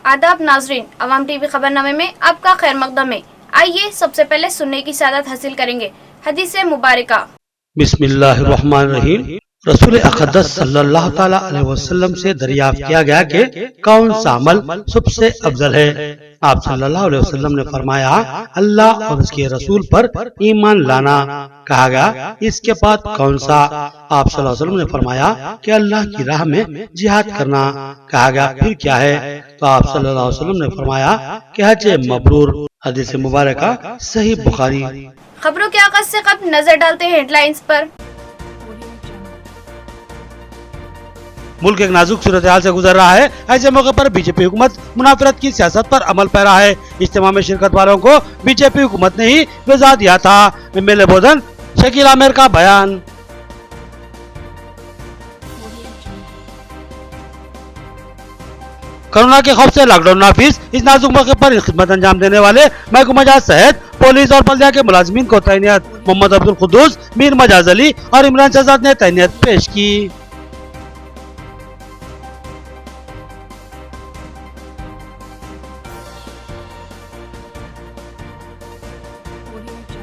आदाब नाजरीन, अवाम टीवी खबरनामे में आपका खैर मकदम है। आइए सबसे पहले सुनने की सादत हासिल करेंगे हदीस मुबारका। बिस्मिल्लाहिर्रहमानिर्रहीम। रसूल अक़दस सल्लल्लाहु ताला अलैहि वसल्लम से दरियाफ्त किया गया कि कौन सा अमल सबसे अफजल है। आप सल्लल्लाहु अलैहि वसल्लम ने फरमाया, अल्लाह और उसके रसूल पर ईमान लाना। कहा गया, इसके बाद कौन सा? आप सल्लल्लाहु अलैहि वसल्लम ने फरमाया कि अल्लाह की राह में जिहाद करना। कहा गया, फिर क्या है? तो आप सल्लल्लाहु अलैहि वसल्लम ने फरमाया कि हज मबरूर। हदीस मुबारका सही बुखारी। खबरों के आगाज से कब नजर डालते हैं हेडलाइंस पर। मुल्क एक नाजुक सूरत हाल से गुजर रहा है। ऐसे मौके पर बीजेपी हुकूमत मुनाफरत की सियासत पर अमल पैरा है। इज्तिमा में शिरकत वालों को बीजेपी हुकूमत ने ही वीज़ा दिया था। एमएलए बोधन शकील आमिर का बयान। कोरोना के खौफ से लॉकडाउन नाफिज। इस नाजुक मौके पर खिदमत अंजाम देने वाले महकमा जात सहित पुलिस और बल्दिया के मुलाजिमीन को तैनात मोहम्मद अब्दुल कुद्दूस, मीर मजाज अली और इमरान शहजाद ने तैनात पेश की।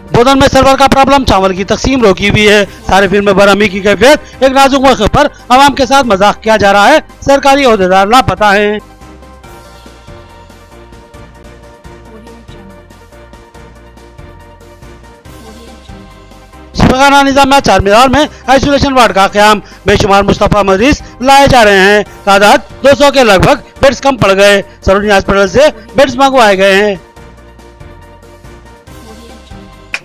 बोधन में सर्वर का प्रॉब्लम, चावल की तकसीम रोकी हुई है। सारिफिन में बरहमी की कैफियत। एक नाजुक मौके पर आवाम के साथ मजाक किया जा रहा है। सरकारी ओहदेदार लापता हैं। शिफाखाना निजामिया चारमीनार में आइसोलेशन वार्ड का क़याम। बेशुमार मुस्तफा मरीज लाए जा रहे हैं। तादाद 200 के लगभग। बेड्स कम पड़ गए। सरोजनी हॉस्पिटल से बेड्स मंगवाए गए हैं।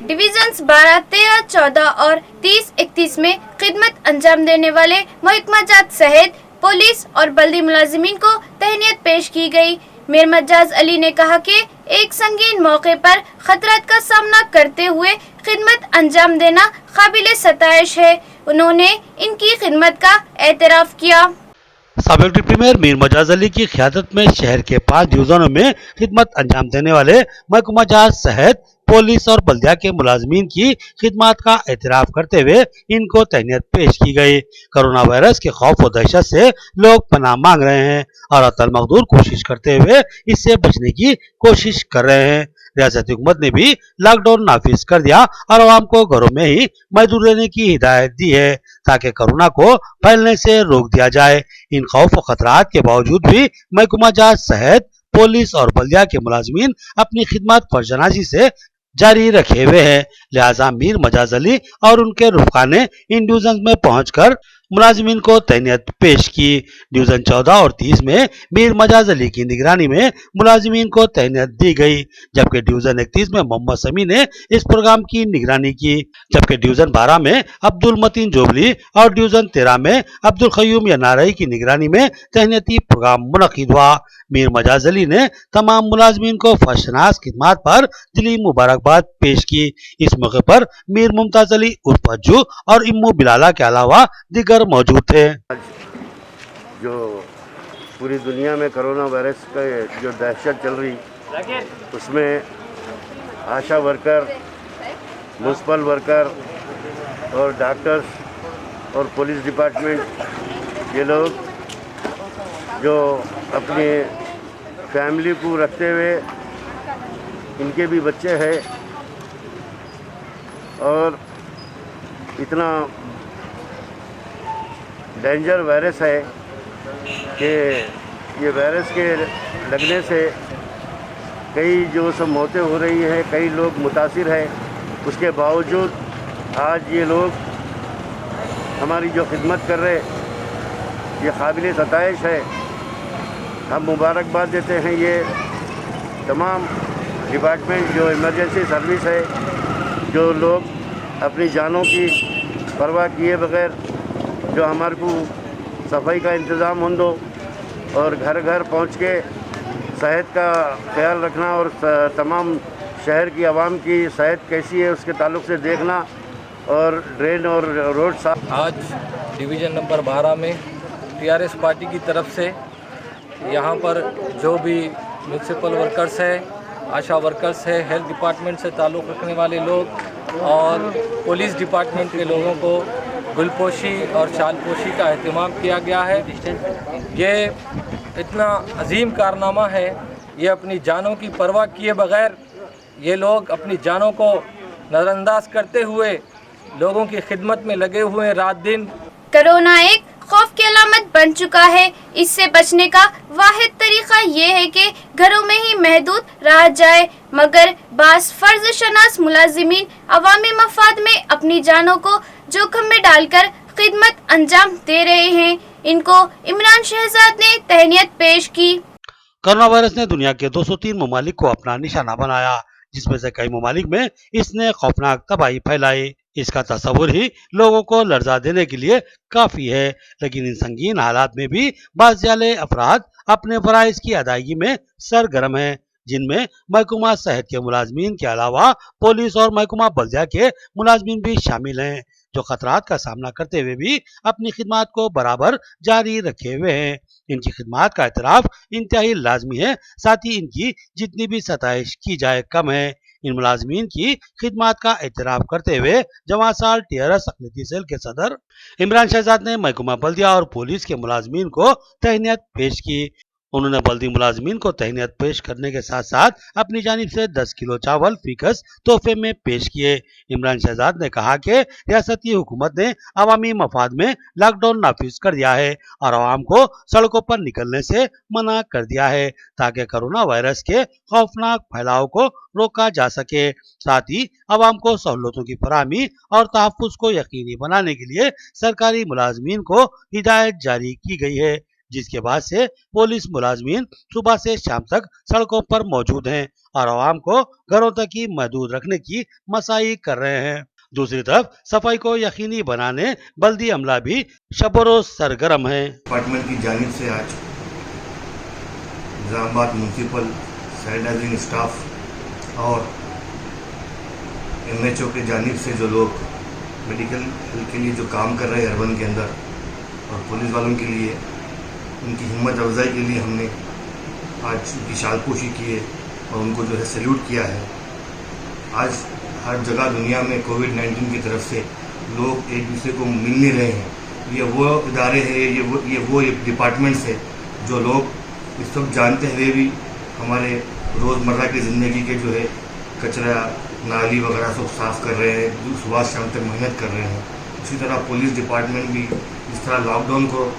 डिवीजन्स 12, 13, 14 और 30, 31 में खिदमत अंजाम देने वाले महकमा जात सहित पुलिस और बल्दी मुलाजिमीन को तहनीत पेश की गई। मीर मजाज अली ने कहा कि एक संगीन मौके पर खतरात का सामना करते हुए खिदमत अंजाम देना काबिल सताइश है। उन्होंने इनकी खिदमत का एतराफ किया। साबिक डिप्टी मेयर मीर मजाज अली की क़यादत में शहर के 5 डिवीजनों में खिदमत अंजाम देने वाले महकमा जात सहित पुलिस और बल्दिया के मुलाजमीन की खिदमत का एतराफ करते हुए इनको तहनीत पेश की गई। कोरोना वायरस के खौफ और दहशत से लोग पनाह मांग रहे हैं और अतल मकदूर कोशिश करते हुए इससे बचने की कोशिश कर रहे हैं। रियासती हुकूमत ने भी लॉकडाउन नाफिज कर दिया और आवाम को घरों में ही मजदूर रहने की हिदायत दी है ताकि कोरोना को फैलने से रोक दिया जाए। इन खौफ और खतरात के बावजूद भी महकमा जात सहित पुलिस और बल्दिया के मुलाजमीन अपनी खिदमत फर्जनाजी से जारी रखे हुए हैं। लिहाजा मीर मजाज अली और उनके रुफका ने इन डिवीजन में पहुंचकर मुलाजिमीन को तैनात पेश की। डिवीजन 14 और 30 में मीर मजाज अली की निगरानी में मुलाजिमीन को तैनात दी गई, जबकि डिवीजन 31 में मोहम्मद समी ने इस प्रोग्राम की निगरानी की। जबकि डिवीजन 12 में अब्दुल मतीन जोबली और डिवीजन 13 में अब्दुल खयूम या नारई की निगरानी में तैनाती प्रोग्राम मुनक्किद हुआ। मीर मजाज अली ने तमाम मुलाजिमीन को फर्शनास खिदमत पर दिली मुबारकबाद पेश की। इस मौके पर मीर मुमताज अली उर्फ अज्जू और इम्मू बिलाला के अलावा दीगर मौजूद थे। जो पूरी दुनिया में कोरोना वायरस का जो दहशत चल रही, उसमें आशा वर्कर, म्युनिसिपल वर्कर और डॉक्टर्स और पुलिस डिपार्टमेंट, ये लोग जो अपनी फैमिली को रखते हुए, इनके भी बच्चे हैं और इतना डेंजर वायरस है कि ये वायरस के लगने से कई जो सब मौतें हो रही हैं, कई लोग मुतासिर हैं। उसके बावजूद आज ये लोग हमारी जो खिदमत कर रहे, ये काबिल सताइश है। हम मुबारकबाद देते हैं ये तमाम डिपार्टमेंट जो इमरजेंसी सर्विस है, जो लोग अपनी जानों की परवाह किए बगैर जो हमारे को सफाई का इंतज़ाम हो दो और घर घर पहुंच के सेहत का ख्याल रखना और तमाम शहर की आवाम की सेहत कैसी है उसके ताल्लुक़ से देखना और ड्रेन और रोड साफ। आज डिवीज़न नंबर 12 में टीआरएस पार्टी की तरफ से यहाँ पर जो भी म्यूनसिपल वर्कर्स है, आशा वर्कर्स है, हेल्थ डिपार्टमेंट से ताल्लुक़ रखने वाले लोग और पुलिस डिपार्टमेंट के लोगों को गुलपोशी और शालपोशी का अहतमाम किया गया है। ये इतना अजीम कारनामा है। ये अपनी जानों की परवाह किए बगैर ये लोग अपनी जानों को नज़रअंदाज करते हुए लोगों की खिदमत में लगे हुए हैं रात दिन। कोरोना एक खौफ की अलामत बन चुका है। इससे बचने का वाहिद तरीका ये है कि घरों में ही महदूद रहा जाए, मगर बास फर्ज शनास मुलाजिमीन अवामी मफाद में अपनी जानों को जोखिम में डालकर खिदमत अंजाम दे रहे हैं। इनको इमरान शहजाद ने तहनीत पेश की। कोरोना वायरस ने दुनिया के 203 ममालिक को अपना निशाना बनाया, जिसमें से कई ममालिक में इसने खौफनाक तबाही फैलाई। इसका तस्वुर ही लोगों को लर्जा देने के लिए काफी है, लेकिन इन संगीन हालात में भी बाज़ जाले अफराद अपने फराइज की अदायगी में सरगर्म हैं, जिनमें महकमा सेहत के मुलाजमीन के अलावा पुलिस और महकमा बल्दिया के मुलाजमीन भी शामिल हैं, जो खतरात का सामना करते हुए भी अपनी खिदमात को बराबर जारी रखे हुए हैं। इनकी खिदमात का एतराफ इंतहाई लाजमी है, साथ ही इनकी जितनी भी सताइश की जाए कम है। इन मुलाजमीन की खिदमात का एतराफ करते हुए जवासाल टीआरएस अक़लियती सेल के सदर इमरान शहजाद ने महकमा बल्दिया और पुलिस के मुलाजमीन को तहनीत पेश की। उन्होंने बल्दी मुलाजमीन को तहनीत पेश करने के साथ साथ अपनी जानिब से 10 किलो चावल फीकस तोहफे में पेश किए। इमरान शहजाद ने कहा कि रियासती हुकूमत ने अवामी मफाद में लॉकडाउन नाफिज कर दिया है और आवाम को सड़कों पर निकलने से मना कर दिया है, ताकि कोरोना वायरस के खौफनाक फैलाव को रोका जा सके। साथ ही आवाम को सहूलतों की फराहमी और तहफ़्फ़ुज़ को यकीनी बनाने के लिए सरकारी मुलाजमीन को हिदायत जारी की गई है, जिसके बाद से पुलिस मुलाजमीन सुबह से शाम तक सड़कों पर मौजूद हैं और आवाम को घरों तक ही महदूद रखने की मसाई कर रहे हैं। दूसरी तरफ सफाई को यकीनी बनाने बल्दी अमला भी शब-ओ-रोज सरगर्म है। डिपार्टमेंट की जानिब से आज निजामाबाद म्यूनसिपल सैनिटाइजिंग स्टाफ और MHO के जानिब से जो लोग मेडिकल हेल्थ के लिए जो काम कर रहे हैं अर्बन के अंदर, और पुलिस वालों के लिए उनकी हिम्मत अफजाई के लिए हमने आज उनकी शालपोशी की है और उनको जो है सैल्यूट किया है। आज हर जगह दुनिया में कोविड-19 की तरफ से लोग एक दूसरे को मिल नहीं रहे हैं। ये वो इदारे हैं, ये वो डिपार्टमेंट्स है जो लोग इस वक्त जानते हुए भी हमारे रोज़मर्रा की ज़िंदगी के जो है कचरा नाली वगैरह सब साफ़ कर रहे हैं, सुबह शाम तक मेहनत कर रहे हैं। उसी तरह पुलिस डिपार्टमेंट भी इस तरह लॉकडाउन को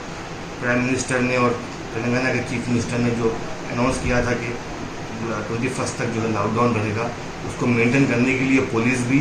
प्राइम मिनिस्टर ने और तेलंगाना के चीफ मिनिस्टर ने जो अनाउंस किया था कि 21 तक जो है लॉकडाउन रहेगा, उसको मेंटेन करने के लिए पुलिस भी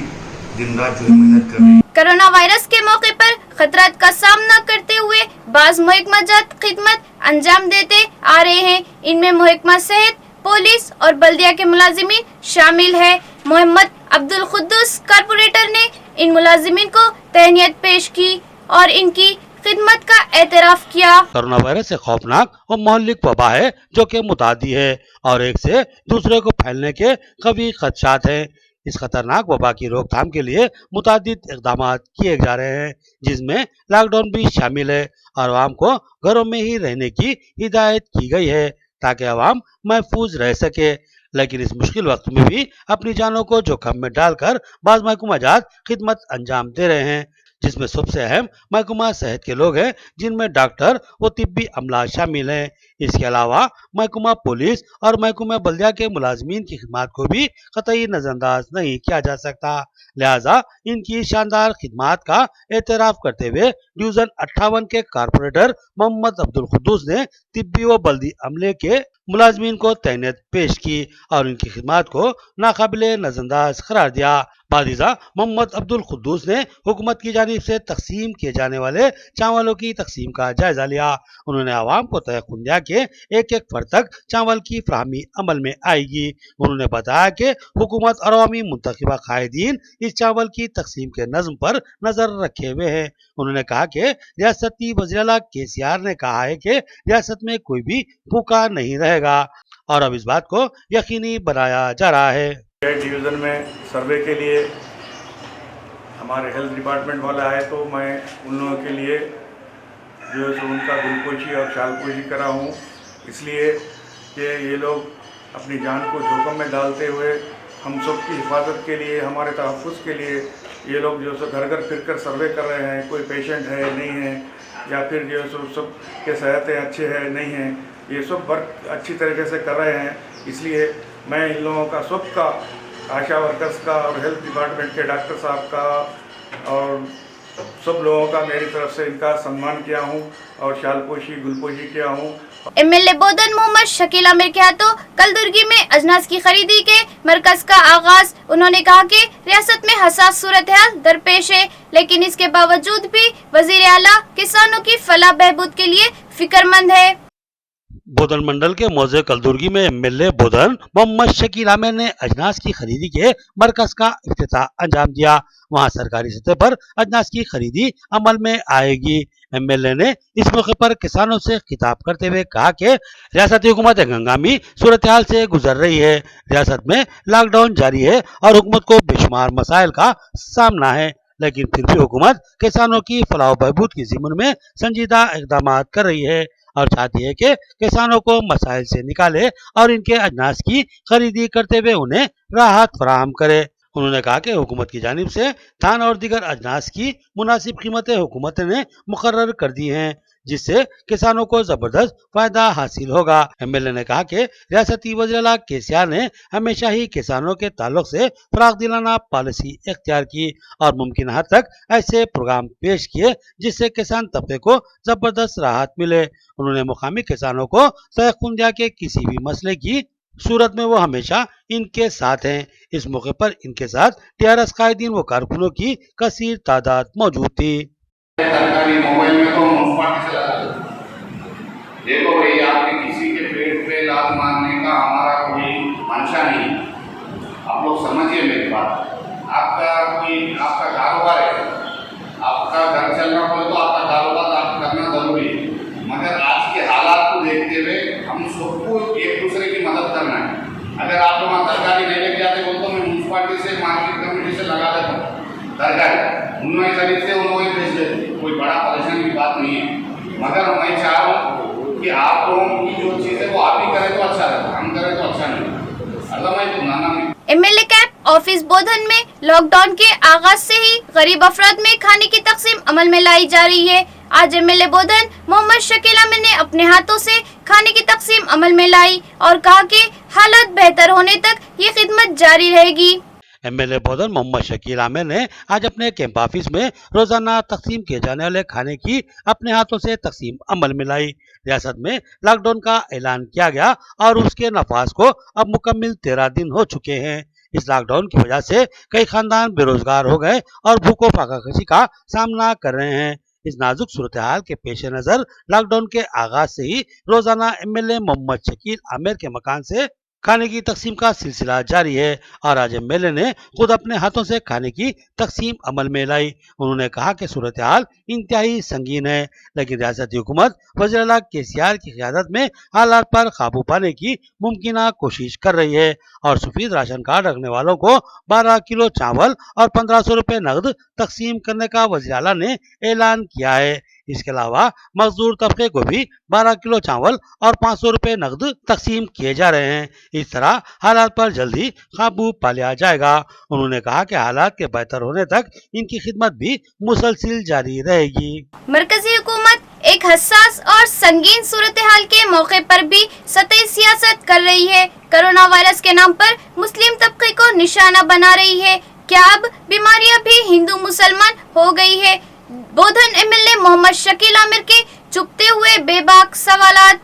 दिन रात जो है मेहनत कर रही है। कोरोना वायरस के मौके पर खतरात का सामना करते हुए बाज महकमा जात खिदमत अंजाम देते आ रहे हैं। इनमें महकमा सेहत, पुलिस और बल्दिया के मुलाजिमीन शामिल है। मोहम्मद अब्दुल खुद्दूस कारपोरेटर ने इन मुलाजिमीन को तहनीत पेश की और इनकी खिदमत का एतराफ किया। कोरोना वायरस से खौफनाक और मोहल्लिक वबा है, जो कि मुतादी है और एक से दूसरे को फैलने के कभी खदशात हैं। इस खतरनाक वबा की रोकथाम के लिए मुतादिद इक़दाम किए जा रहे हैं, जिसमें लॉकडाउन भी शामिल है और आवाम को घरों में ही रहने की हिदायत की गई है, ताकि आवाम महफूज रह सके। लेकिन इस मुश्किल वक्त में भी अपनी जानों को जोखिम में डालकर बाज़ महकमा जात खिदमत अंजाम दे रहे हैं, जिसमें सबसे अहम महकमा सेहत के लोग हैं, जिनमें डॉक्टर व तिब्बी अमला शामिल हैं। इसके अलावा महकमा पुलिस और महकमा बल्दिया के मुलाजमीन की खिदमत को भी कतई नजरअंदाज नहीं किया जा सकता। लिहाजा इनकी शानदार खिदमत का एतराफ करते हुए डिवीजन 58 के कारपोरेटर मोहम्मद अब्दुल खुद्दूस ने तिब्बी व बल्दी अमले के मुलाजमीन को तहनीत पेश की और इनकी खिदमत को नाकाबिले नजरअंदाज करार दिया। बादिजा मोहम्मद अब्दुल खुद्दूस ने हुकूमत की जानिब से तकसीम किए जाने वाले चावलों की तकसीम का जायजा लिया। उन्होंने आवाम को तयक़ुन दिया कि एक एक फर्द तक चावल की फराहमी अमल में आएगी। उन्होंने बताया कि हुकूमत और अवामी मुंतखबा कायदीन इस चावल की तकसीम के नज़्म पर नजर रखे हुए हैं। उन्होंने कहा कि रियासती वज़ीर-ए-आला KCR ने कहा है कि रियासत में कोई भी भूखा नहीं रहेगा और अब इस बात को यकीनी बनाया जा रहा है। डिवीज़न में सर्वे के लिए हमारे हेल्थ डिपार्टमेंट वाला आए तो मैं उन लोगों के लिए जो है सो उनका दिलपोशी और शालपोशी करा हूँ, इसलिए कि ये लोग अपनी जान को जोखिम में डालते हुए हम सब की हिफाजत के लिए, हमारे तहफ़्फ़ुज़ के लिए ये लोग जो है घर घर फिर कर सर्वे कर रहे हैं, कोई पेशेंट है नहीं है या फिर जो है सब के सेहतें अच्छे हैं नहीं हैं, ये सब वर्क अच्छी तरीके से कर रहे हैं। इसलिए मैं इन लोगों का सबका, आशा वर्कर्स का और हेल्थ डिपार्टमेंट के डॉक्टर साहब का और सब लोगों का मेरी तरफ से इनका सम्मान किया हूँ और शालपोशी गुलपोशी किया हूँ। एमएलए बोधन मोहम्मद शकील आमिर के हाथों कलदुर्गी में अजनास की खरीदी के मरकज का आगाज। उन्होंने कहा कि रियासत में हसास सूरत हाल दरपेश है, लेकिन इसके बावजूद भी वजीर आला किसानों की फलाह बहबूद के लिए फिक्रमंद है। बोधन मंडल के मौजे कलदुर्गी में एमएलए बोधन मोहम्मद शकील आमिर ने अजनास की खरीदी के मरकज का इफ्तिताह अंजाम दिया। वहां सरकारी सतह पर अजनास की खरीदी अमल में आएगी। एमएलए ने इस मौके पर किसानों से खिताब करते हुए कहा कि रियासती हुकूमत एक हंगामी सूरत हाल से गुजर रही है। रियासत में लॉकडाउन जारी है और हुकूमत को बेशुमार मसाइल का सामना है, लेकिन फिर भी हुकूमत किसानों की फलाह बहबूद की ज़िम्मन में संजीदा इक़दामात कर रही है और चाहती है कि किसानों को मसाइल से निकाले और इनके अजनास की खरीदी करते हुए उन्हें राहत फराहम करे। उन्होंने कहा कि हुकूमत की जानिब से धान और दीगर अजनास की मुनासिब कीमतें हुकूमत ने मुकर्रर कर दी हैं, जिससे किसानों को जबरदस्त फायदा हासिल होगा। एमएलए ने कहा कि रियासती वज़ीर-ए-आला केसीआर ने हमेशा ही किसानों के ताल्लुक से फराग दिलाना पॉलिसी इख्तियार की और मुमकिन हद तक ऐसे प्रोग्राम पेश किए जिससे किसान तबके को जबरदस्त राहत मिले। उन्होंने मुकामी किसानों को तयक़ुन दिया कि किसी भी मसले की सूरत में वो हमेशा इनके साथ हैं। इस मौके पर इनके साथ टीआरएस कायदीन व कारकुनों की कसीर तादाद मौजूद थी। सरकारी मोबाइल में तो मुनसिपालिटी से लगा दो। देखो भाई, आपके किसी के पेट पे लात मारने का हमारा कोई मंशा नहीं है। आप लोग समझिए मेरी बात। आपका कारोबार है, आपका घर चलना पड़े तो आपका कारोबार आप करना जरूरी है, मगर आज के हालात को देखते हुए हम सबको एक दूसरे की मदद करना है। अगर आप वहाँ तरकारी नहीं लेके जाते बोल तो मैं म्यूनसिपालिटी से, मार्केट कमेटी से लगा देता हूँ तरकारी, उन्होंने खरीद से उन्होंने भेज देते, कोई बड़ा परेशानी की बात नहीं है। मगर मैं चाह रहा हूँ कि आप लोगों की जो चीज़ है वो आप ही करें तो अच्छा रहता, हम करें तो अच्छा नहीं। एमएलए कैंप ऑफिस बोधन में लॉकडाउन के आगाज से ही गरीब अफराद में खाने की तकसीम अमल में लाई जा रही है। आज एमएलए बोधन मोहम्मद शकील आमिर ने अपने हाथों से खाने की तकसीम अमल में लाई और कहा कि हालात बेहतर होने तक ये खिदमत जारी रहेगी। एमएलए बोधन मोहम्मद शकील आमिर ने आज अपने कैंप ऑफिस में रोजाना तकसीम किए जाने वाले खाने की अपने हाथों से तकसीम अमल में लाई। रियासत में लॉकडाउन का ऐलान किया गया और उसके नफाज को अब मुकम्मल 13 दिन हो चुके हैं। इस लॉकडाउन की वजह से कई खानदान बेरोजगार हो गए और भूखों फाकाकशी का सामना कर रहे हैं। इस नाजुक सूरत हाल के पेश नजर लॉकडाउन के आगाज से ही रोजाना एमएलए मोहम्मद शकील आमिर के मकान से खाने की तकसीम का सिलसिला जारी है और आज एमएलए ने खुद अपने हाथों से खाने की तकसीम अमल में लाई। उन्होंने कहा कि सूरत हाल इंतहाई संगीन है, लेकिन रियासती हुकूमत वज़ीर-ए-आला केसीआर की क़यादत में हालात पर काबू पाने की मुमकिन कोशिश कर रही है और सफेद राशन कार्ड रखने वालों को 12 किलो चावल और 1500 रुपये नकद तकसीम करने का वज़ीर-ए-आला ने ऐलान किया है। इसके अलावा मजदूर तबके को भी 12 किलो चावल और 500 रुपये नकद तकसीम किए जा रहे हैं। इस तरह हालात पर जल्दी काबू पा लिया जाएगा। उन्होंने कहा कि हालात के बेहतर होने तक इनकी खिदमत भी मुसलसिल जारी रहेगी। मरकजी हुकूमत एक हसास और संगीन सूरत हाल के मौके पर भी सतही सियासत कर रही है। कोरोना वायरस के नाम पर मुस्लिम तबके को निशाना बना रही है। क्या अब बीमारियां भी हिंदू मुसलमान हो गई है? बोधन एमएलए मोहम्मद शकील आमिर के चुपते हुए बेबाक सवालात।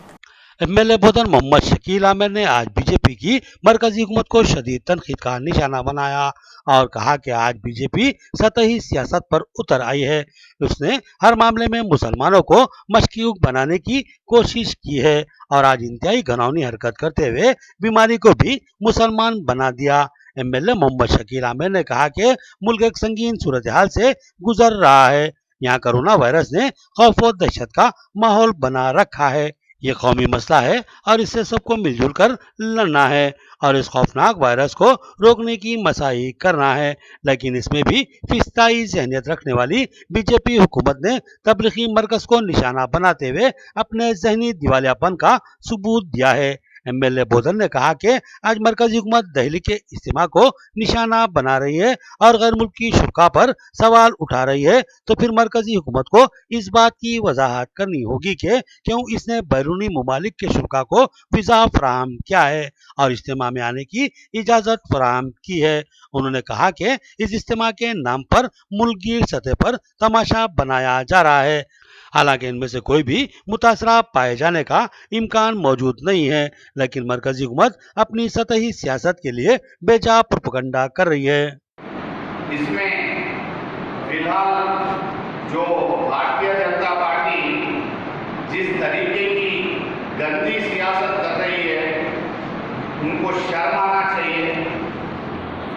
एमएलए बोधन मोहम्मद शकील आमिर ने आज बीजेपी की मरकजी हुकूमत को शदीद तनकीद का निशाना बनाया और कहा कि आज बीजेपी सतही सियासत पर उतर आई है। उसने हर मामले में मुसलमानों को मशकूक बनाने की कोशिश की है और आज इंतहाई घिनौनी हरकत करते हुए बीमारी को भी मुसलमान बना दिया। एमएलए मोहम्मद शकील आमिर ने कहा कि मुल्क एक संगीन सूरत हाल से गुजर रहा है। यहाँ कोरोना वायरस ने खौफ और दहशत का माहौल बना रखा है। ये कौमी मसला है और इससे सबको मिलजुल कर लड़ना है और इस खौफनाक वायरस को रोकने की मसाई करना है। लेकिन इसमें भी फिस्ताई जहनियत रखने वाली बीजेपी हुकूमत ने तबलीगी मरकज को निशाना बनाते हुए अपने जहनी दिवालियापन का सबूत दिया है। MLA बोधन ने कहा कि आज मरकजी हुकूमत दहली के इज्तिमा को निशाना बना रही है और गैर मुल्की शुरा पर सवाल उठा रही है, तो फिर मरकजी हुकूमत को इस बात की वजाहत करनी होगी कि क्यों इसने बैरूनी ममालिक के शुरा को वीजा फराहम किया है और इज्तिमा में आने की इजाजत फराहम की है। उन्होंने कहा कि इस इज्तिमा के नाम पर मुल्कगीर सतह पर तमाशा बनाया जा रहा है। हालांकि इनमें से कोई भी मुतासरा पाए जाने का इम्कान मौजूद नहीं है, लेकिन मरकजी हुकूमत अपनी सतही सियासत के लिए बेजा प्रोपेगेंडा कर रही है। इसमें फिलहाल जो भारतीय जनता पार्टी जिस तरीके की गंदी सियासत कर रही है उनको शर्म आना चाहिए।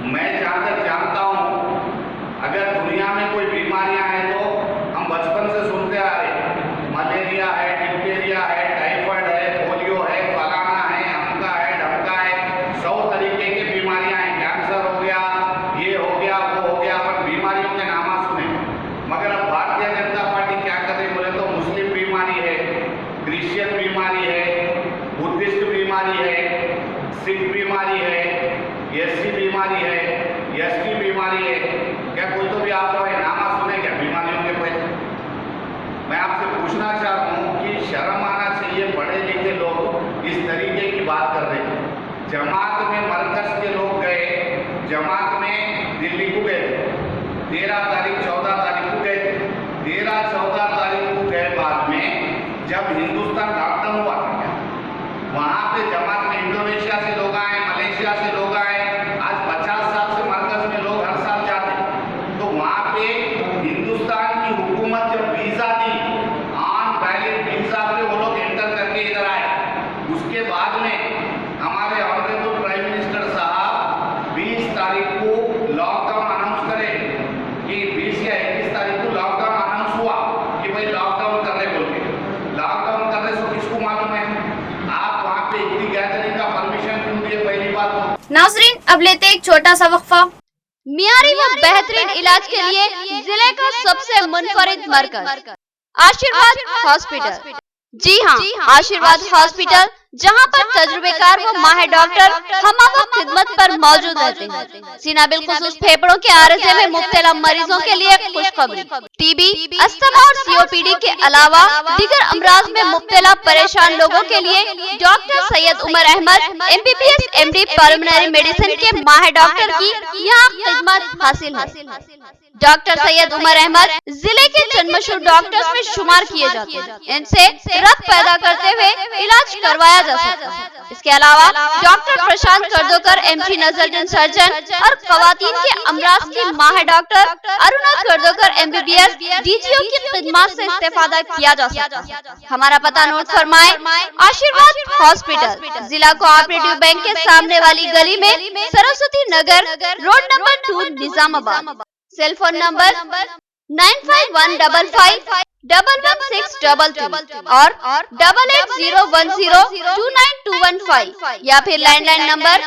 मैं जहाँ तक जानता हूँ, अगर दुनिया में कोई बीमारियाँ हैं तो हम बचपन से सुनते आ रहे हैं, मलेरिया है, डिप्थीरिया है, टाइफाइड है, पोलियो है, फलाना है, अमका है, ढमका है, 100 तरीके की बीमारियाँ हैं। कैंसर हो गया, ये हो गया, वो हो गया, पर बीमारियों के नाम सुने। मगर अब भारतीय जनता पार्टी क्या कर रही बोले तो मुस्लिम बीमारी है, क्रिश्चियन बीमारी है, बुद्धिस्ट बीमारी है, सिख बीमारी है, एससी बीमारी है, एसटी बीमारी है। क्या कोई तो भी आप नामा सुने क्या बीमारियों के पहले? मैं आपसे पूछना चाहता हूँ कि शर्म आना चाहिए, पढ़े लिखे लोग इस तरीके की बात कर रहे हैं। जमात में मरकज के लोग गए, जमात में दिल्ली को गए, 13 तारीख 14 तारीख को गए, 13-14 तारीख को गए। बाद में जब हिंदुस्तान लॉकडाउन हुआ था, वहाँ पे जमात में इंडोनेशिया से लोग आए, मलेशिया से लोग आए। आज 50 साल से मरकज में लोग हर साल जाते, तो वहाँ पे हिंदुस्तान की हुकूमत जब visa the, on valid visa पे वो लोग एंटर करके इधर आए। उसके बाद में हमारे ऑनरेबल प्राइम मिनिस्टर साहब 20 तारीख को लॉकडाउन अनाउंस करे कि 20 या 21 तारीख को लॉकडाउन अनाउंस हुआ कि भाई लॉकडाउन कर रहे बोल के। लॉकडाउन कर रहे तो किसको मालूम है? आप वहाँ पे इतनी गैदरिंग का परमिशन क्यों दिए? पहली बात तो। नाजरीन, अब लेते एक छोटा सा वक्फा। मियारी व बेहतरीन इलाज के लिए जिले का सबसे मुनफरिद मरकज आशीर्वाद हॉस्पिटल। जी हाँ, आशीर्वाद हॉस्पिटल, जहाँ पर तजुर्बेकार व माहिर डॉक्टर हमवक्त खिदमत पर मौजूद रहते हैं। सीना बिलखुसूस फेफड़ों के आरज़े में मुब्तला मरीजों के लिए खुशखबरी। टीबी, अस्थमा और COPD के अलावा दीगर अमराज में मुब्तला परेशान लोगों के लिए doctor Syed Umar Ahmed MBBS MD pulmonary medicine के माहिर डॉक्टर की यहाँ खिदमत हासिल है। डॉक्टर सैयद उमर अहमद जिले के चंद मशहूर डॉक्टर्स में शुमार किए जाते हैं। इनसे रक्त पैदा करते हुए इलाज करवाया जा सकता है। इसके अलावा डॉक्टर प्रशांत कर्दोकर MG नजर सर्जन और खवातीन के अमराज की माहिर डॉक्टर अरुणा कर्दोकर MBBS DGO की खिदमत से इस्तेफादा किया जा सकता है। हमारा पता नोट फरमाए, आशीर्वाद हॉस्पिटल, जिला कोऑपरेटिव बैंक के सामने वाली गली में, Saraswati Nagar, road number 2, Nizamabad. Cell phone number 9515511622 और 8801029215 या फिर लैंडलाइन नंबर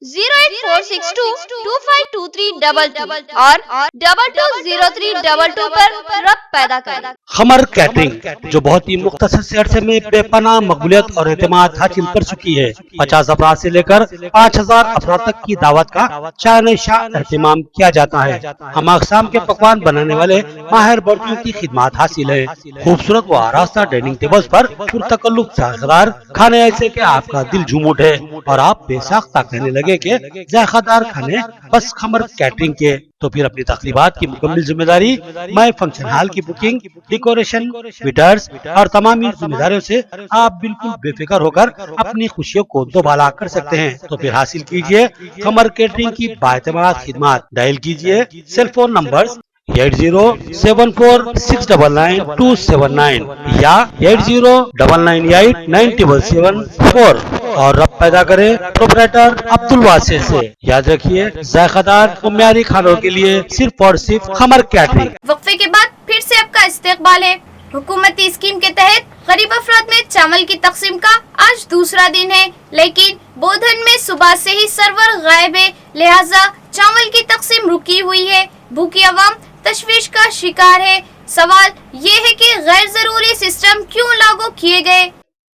08462252322 और 220322 पर रब्त पैदा करें। खमर कैटरिंग, जो बहुत ही मुख्तसर से अरसे में बेपनाह मकबूलियत और एतमाद हासिल कर चुकी है। 50 अफराद से लेकर 5000 अफराद तक की दावत का शान शाह एहतमाम किया जाता है। हम अक़साम के पकवान बनाने वाले माहिर बर्तियों की खिदमत हासिल है। खूबसूरत व आरास्ता डाइनिंग टेबल्स पर पुरतकल्लुफ़ जायकेदार खाने ऐसे के आपका दिल झूम उठे और आप बेसाख्ता कहने लगे के जायकेदार खाने बस खमर कैटरिंग के। तो फिर अपनी तकरीबात की मुकम्मल जिम्मेदारी मैं फंक्शन हॉल की बुकिंग, डेकोरेशन, वेटर्स और तमाम जिम्मेदारियों से आप बिल्कुल बेफिक्र होकर अपनी खुशियों को दोबाला कर सकते हैं। तो फिर हासिल कीजिए खमर कैटरिंग की बाएतमाद खिदमत। डायल कीजिए सेल फोन नंबर 8074699279 या 8099897774 और रब्त पैदा करे प्रोपराइटर अब्दुल वासिर से। याद रखिए, जायकेदार और म्यारी खानों के लिए सिर्फ और सिर्फ खमर कैटरिंग। वक्फे के बाद फिर से आपका इस्तेकबाल है। हुकूमती स्कीम के तहत गरीब अफराद में चावल की तकसीम का आज दूसरा दिन है, लेकिन बोधन में सुबह से ही सर्वर गायब है, लिहाजा चावल की तकसीम रुकी हुई है। भूखी अवाम तशवीश का शिकार है। सवाल ये है कि गैर जरूरी सिस्टम क्यों लागू किए गए।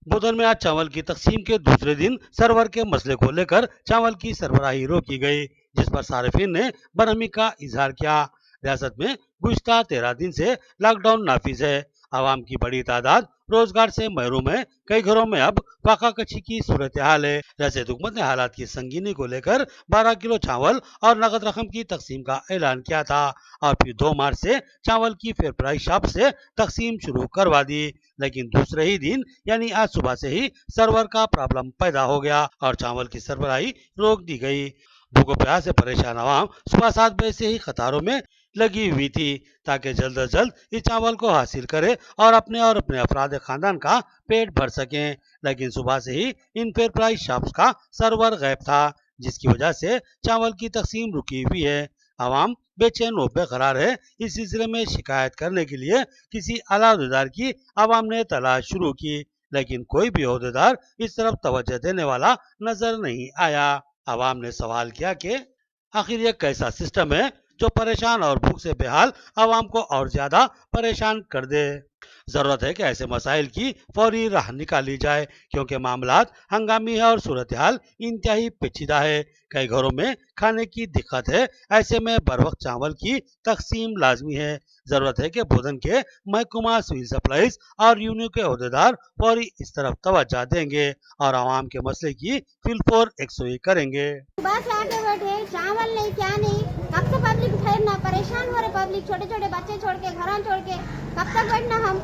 बोधन में आज चावल की तकसीम के दूसरे दिन सर्वर के मसले को लेकर चावल की सरबराही रोकी गई, जिस पर सार्फिन ने बरहमी का इजहार किया। रियासत में गुज़िश्ता 13 दिन से लॉकडाउन नाफिज है। आवाम की बड़ी तादाद रोजगार से महरूम है। कई घरों में अब फाका कशी की सूरत हाल है। रियासत हुकूमत ने हालात की संगीनी को लेकर 12 किलो चावल और नकद रकम की तकसीम का ऐलान किया था और फिर 2 मार्च से चावल की फेयर प्राइस शॉप से तकसीम शुरू करवा दी। लेकिन दूसरे ही दिन यानी आज सुबह से ही सर्वर का प्रॉब्लम पैदा हो गया और चावल की सरबराही रोक दी गई। भूखों प्यास से परेशान आवाम सुबह 7 बजे से ही कतारों में लगी हुई थी ताकि जल्द अज जल्द इस चावल को हासिल करे और अपने अफराद खानदान का पेट भर सकें। लेकिन सुबह से ही इन फेयर प्राइस शॉप्स का सर्वर गायब था, जिसकी वजह से चावल की तकसीम रुकी हुई है। आवाम बेचैन व बेकरार है। इस सिलसिले में शिकायत करने के लिए किसी आला अहदेदार की आवाम ने तलाश शुरू की, लेकिन कोई भी अहदेदार इस तरफ तवज्जो देने वाला नजर नहीं आया। आवाम ने सवाल किया कि आखिर ये कैसा सिस्टम है जो परेशान और भूख से बेहाल आवाम को और ज्यादा परेशान कर दे। जरूरत है कि ऐसे मसाइल की फौरी राह निकाली जाए, क्योंकि मामलात हंगामी है और सूरत हाल इंतहाई पेचीदा है। कई घरों में खाने की दिक्कत है, ऐसे में बर वक्त चावल की तकसीम लाजमी है। जरूरत है कि बोधन के महकमा सिविल सप्लाईज और यूनियन के अहदेदार फौरी इस तरफ तवज्जो देंगे और आवाम के मसले की फिलफोर यकसुई करेंगे। बस आके बैठे, चावल नहीं क्या नहीं, कब तक पब्लिक ठहरना, परेशान हो रहे पब्लिक, छोटे छोटे बच्चे छोड़ के, घर छोड़ के, कब तक बैठना हम?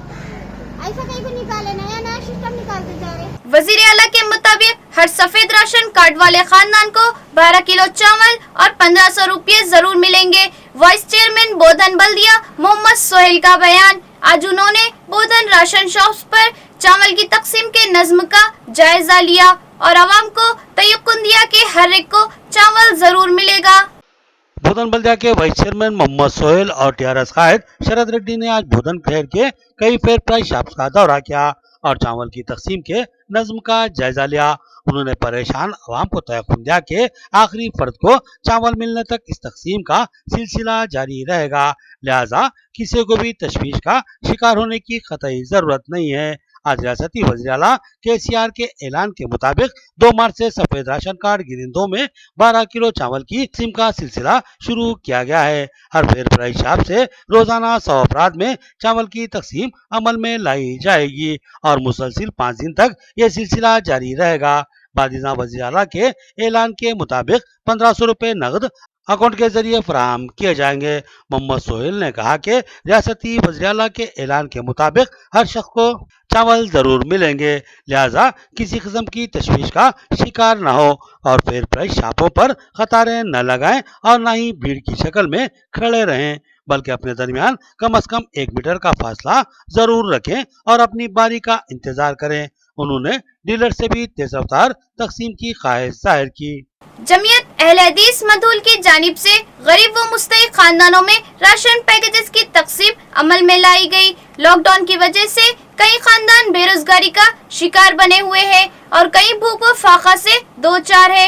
ऐसा कहीं भी निकाले, नया नया सिस्टम निकालते जा रहे। वजीर आला के मुताबिक हर सफेद राशन कार्ड वाले खानदान को 12 किलो चावल और 1500 रुपये जरूर मिलेंगे। वाइस चेयरमैन बोधन बल्दिया मोहम्मद सोहेल का बयान। आज उन्होंने बोधन राशन शॉप्स पर चावल की तकसीम के नज्म का जायजा लिया और आवाम को तयक्कुन दिया कि हर एक को चावल जरूर मिलेगा। बोधन बल्दिया के वाइस चेयरमैन मोहम्मद सोहेल और टीआरएस कायद शरद रेड्डी ने आज बोधन शहर के कई फेयर प्राइस शॉप्स का दौरा किया और चावल की तकसीम के नज्म का जायजा लिया। उन्होंने परेशान आवाम को तयक्कुन दिया कि आखिरी फर्द को चावल मिलने तक इस तकसीम का सिलसिला जारी रहेगा, लिहाजा किसी को भी तशवीश का शिकार होने की कतई जरूरत नहीं है। आज रियासती वज़ीर आला केसीआर के ऐलान के मुताबिक 2 मार्च से सफेद राशन कार्ड गिरिंदों में 12 किलो चावल की तकसीम का सिलसिला शुरू किया गया है। हर फेयर प्राइस शॉप से रोजाना 100 अफराद में चावल की तकसीम अमल में लाई जाएगी और मुसलसिल 5 दिन तक ये सिलसिला जारी रहेगा। बादिजा वज़ीर आला के ऐलान के मुताबिक 1500 रुपए नकद अकाउंट के जरिए फराहम किए जाएंगे। मोहम्मद सोहेल ने कहा कि रियासती वज़ीर आला के ऐलान के मुताबिक हर शख्स को चावल जरूर मिलेंगे, लिहाजा किसी किस्म की तशवीश का शिकार न हो और फेयर प्राइस शॉपों पर कतारें न लगाएं और न ही भीड़ की शक्ल में खड़े रहें, बल्कि अपने दरमियान कम से कम 1 मीटर का फासला जरूर रखें और अपनी बारी का इंतजार करें। उन्होंने डीलर से भी तेज रफ्तार तकसीम की ख्वाहिश जाहिर की। जमीयत अहले हदीस मधूल की जानिब से गरीब व मुस्तहिक खानदानों में राशन पैकेजेस की तकसीम अमल में लाई गई। लॉकडाउन की वजह से कई खानदान बेरोजगारी का शिकार बने हुए हैं और कई भूख व फाका से दो चार है।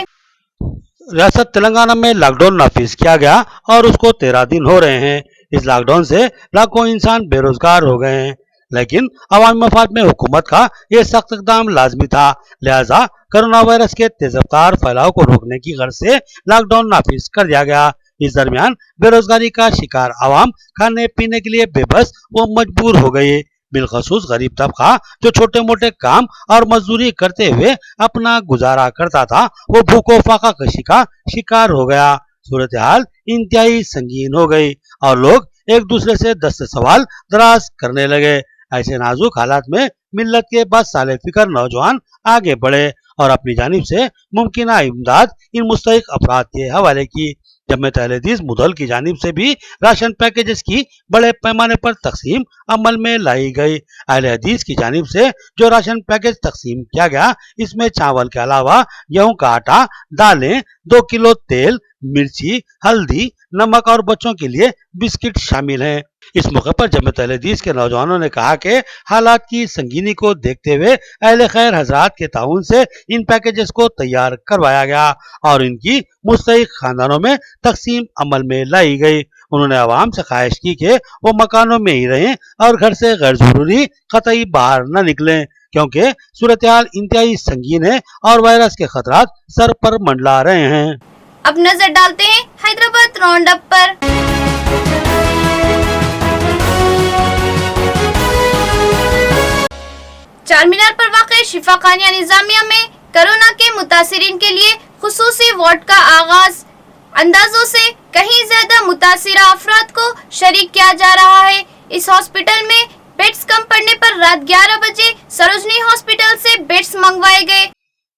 रियासत तेलंगाना में लॉकडाउन नाफिज किया गया और उसको 13 दिन हो रहे हैं। इस लॉकडाउन से लाखों इंसान बेरोजगार हो गए हैं, लेकिन अवामी मफाद में हुकूमत का ये सख्त इक़दाम लाजमी था, लिहाजा कोरोना वायरस के तेज रफ्तार फैलाव को रोकने की गर्ज से लॉकडाउन नाफिज कर दिया गया। इस दरमियान बेरोजगारी का शिकार आवाम खाने पीने के लिए बेबस व मजबूर हो गई। बिलखसूस गरीब तबका जो छोटे मोटे काम और मजदूरी करते हुए अपना गुजारा करता था, वो भूखो फाका कशी का शिकार हो गया। सूरत हाल इंतहाई संगीन हो गई और लोग एक दूसरे से दस्त सवाल दराज करने लगे। ऐसे नाजुक हालात में मिल्लत के बाद साले फिक्र नौजवान आगे बढ़े और अपनी जानिब से मुमकिन इमदाद इन मुस्तहिक अफराद के हवाले की। जमीयत अहले हदीस मुधल की जानिब से भी राशन पैकेजेस की बड़े पैमाने पर तकसीम अमल में लाई गई। अहले हदीस की जानिब से जो राशन पैकेज तकसीम किया गया, इसमें चावल के अलावा गेहूं का आटा, दालें, 2 किलो तेल, मिर्ची, हल्दी, नमक और बच्चों के लिए बिस्किट शामिल हैं। इस मौके पर जमीयत अहले हदीस के नौजवानों ने कहा कि हालात की संगीनी को देखते हुए अहले खैर हजरात के ताउन से इन पैकेजेस को तैयार करवाया गया और इनकी मुस्तहिक खानदानों में तकसीम अमल में लाई गई। उन्होंने आवाम से ख्वाहिश की कि वो मकानों में ही रहें और घर से गैर जरूरी कतई बाहर न निकलें, क्योंकि सूरत-ए-हाल इंतहाई संगीन है और वायरस के खतरात सर पर मंडला रहे हैं। अब नजर डालते हैं हैदराबाद राउंड अप पर। चार मीनार पर वाक़ शिफाखाना निजामिया में कोरोना के मुतासिरीन के लिए खुसूसी वार्ड का आगाज। अंदाजों से कहीं ज्यादा मुतासिरा अफराद को शरीक किया जा रहा है। इस हॉस्पिटल में बेड्स कम पड़ने पर रात 11 बजे सरोजनी हॉस्पिटल से बेड्स मंगवाए गए।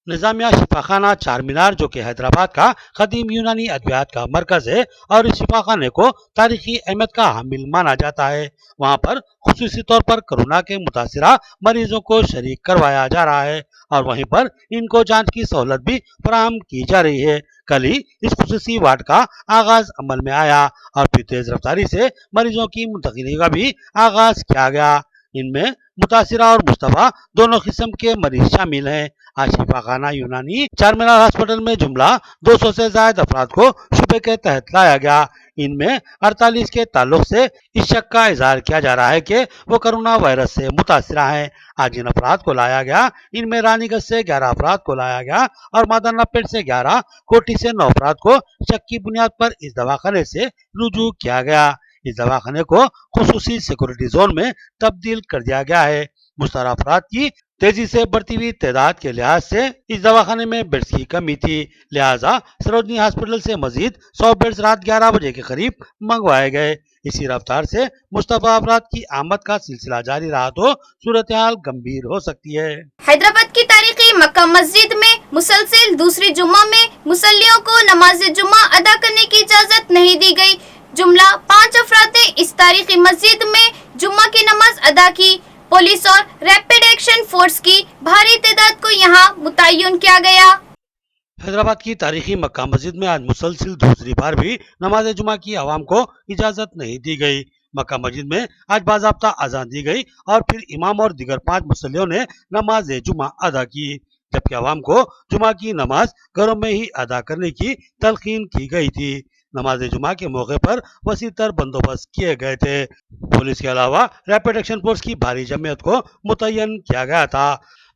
निजामिया शिफाखाना चार मीनार, जो कि हैदराबाद का कदीम यूनानी अद्वियात का मरकज है और इस शिफाखाने को तारीखी अहमियत का हामिल माना जाता है, वहाँ पर खुसूसी तौर पर कोरोना के मुतासिरा मरीजों को शरीक करवाया जा रहा है और वहीं पर इनको जांच की सहूलत भी फराहम की जा रही है। कल ही इस खुसूसी वार्ड का आगाज अमल में आया और फिर तेज रफ्तारी से मरीजों की मुंतकिली का भी आगाज किया गया। इनमें मुतासिरा और मुस्तफा दोनों किस्म के मरीज शामिल हैं। आज शिफाखाना यूनानी चार मीनार हॉस्पिटल में जुमला 200 से ज्यादा अफराद को शुबे के तहत लाया गया। इनमें 48 के ताल्लुक से इस शक का इजहार किया जा रहा है कि वो कोरोना वायरस से मुतासिरा हैं। आज इन अफराद को लाया गया, इनमें रानीगंज से 11 अफराद को लाया गया और मादनापेट से 11, कोठी से 9 अफराद को शक की बुनियाद पर इस दवाखाने से रुजू किया गया। इस दवाखाने को खुसूसी सिक्योरिटी जोन में तब्दील कर दिया गया है। मुस्तरा अफराद की तेजी से बढ़ती हुई तादाद के लिहाज से इस दवाखाने में बेड्स की कमी थी, लिहाजा सरोजनी हॉस्पिटल से मजीद 100 बेड्स रात 11 बजे के करीब मंगवाए गए। इसी रफ्तार से मुस्तफा अफराद की आमद का सिलसिला जारी रहा तो सूरत हाल गंभीर हो सकती है। हैदराबाद की तारीखी मक्का मस्जिद में मुसलसल दूसरी जुम्मा में मुसल्लियों को नमाज जुम्मा अदा करने की इजाजत नहीं दी गई। जुमला 5 अफराद ने इस तारीखी मस्जिद में जुम्मा की नमाज अदा की। पुलिस और रैपिड एक्शन फोर्स की भारी तादाद को यहाँ मुतय्यन किया गया। हैदराबाद की तारीखी मक्का मस्जिद में आज मुसलसल दूसरी बार भी नमाज जुमा की आवाम को इजाजत नहीं दी गई। मक्का मस्जिद में आज बाज़ाब्ता अजान दी गई और फिर इमाम और दीगर 5 मुसल्लियों ने नमाज जुमा अदा की, जबकि आवाम को जुमा की नमाज घरों में ही अदा करने की तलकीन की गई थी। नमाज जुमा के मौके पर वसी तर बंदोबस्त किए गए थे। पुलिस के अलावा रैपिड एक्शन फोर्स की भारी जमीयत को मुतय्यन किया गया था।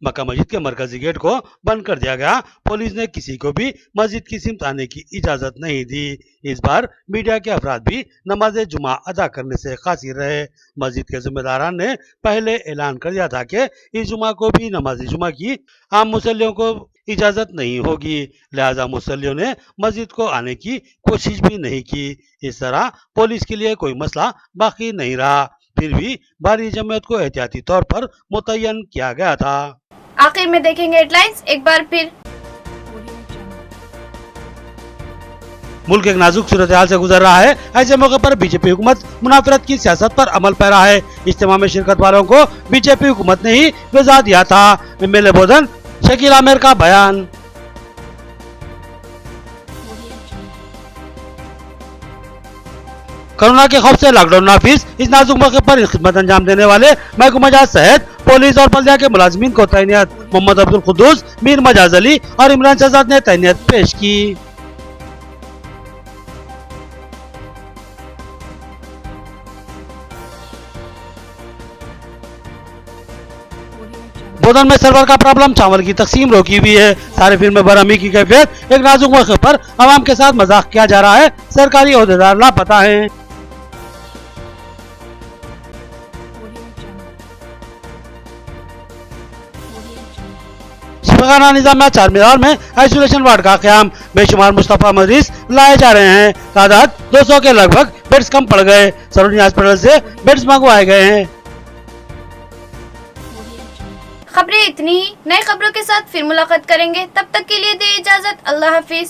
मक्का मस्जिद के मरकजी गेट को बंद कर दिया गया। पुलिस ने किसी को भी मस्जिद की सिमत आने की इजाजत नहीं दी। इस बार मीडिया के अफराद भी नमाज जुमा अदा करने से कासिर रहे। मस्जिद के जिम्मेदारान ने पहले ऐलान कर दिया था कि इस जुमा को भी नमाज जुमा की आम मुसल्लियों को इजाजत नहीं होगी, लिहाजा मुसल्लियों ने मस्जिद को आने की कोशिश भी नहीं की। इस तरह पुलिस के लिए कोई मसला बाकी नहीं रहा, फिर भी भारी जमात को एहतियाती तौर पर मुतय्यन किया गया था। आखिर में देखेंगे हेडलाइंस एक बार फिर। मुल्क एक नाजुक सूरत हाल से गुजर रहा है। ऐसे मौके पर बीजेपी हुकूमत मुनाफरत की सियासत पर अमल पैरा है। इज्तिमा में शिरकत वालों को बीजेपी हुकूमत ने ही विज़ा दिया था। एमएलए बोधन शकील आमिर का बयान। कोरोना के खौफ से लॉकडाउन नाफिज, इस नाजुक मौके पर खिदमत अंजाम देने वाले महकमा जात सहित पुलिस और बल्दिया के मुलाजिमीन को तैनात। मोहम्मद अब्दुल कुद्दूस, मीर मजाज अली और इमरान शहजाद ने तैनात पेश की। बोधन में सर्वर का प्रॉब्लम, चावल की तकसीम रोकी हुई है। सारिफिन में बरहमी की कैफियत, एक नाजुक मौके पर आवाम के साथ मजाक किया जा रहा है। सरकारी ओहदेदार लापता हैं। शिफाखाना निजामिया चार मीनार में आइसोलेशन वार्ड का क़याम, बेशुमार मुस्तफा मरीज लाए जा रहे हैं। तादाद 200 के लगभग बेड्स कम पड़ गए। सरोजनी हॉस्पिटल से बेड्स मंगवाए गए हैं। खबरें इतनी ही, नई खबरों के साथ फिर मुलाकात करेंगे। तब तक के लिए दे इजाजत। अल्लाह हाफिज।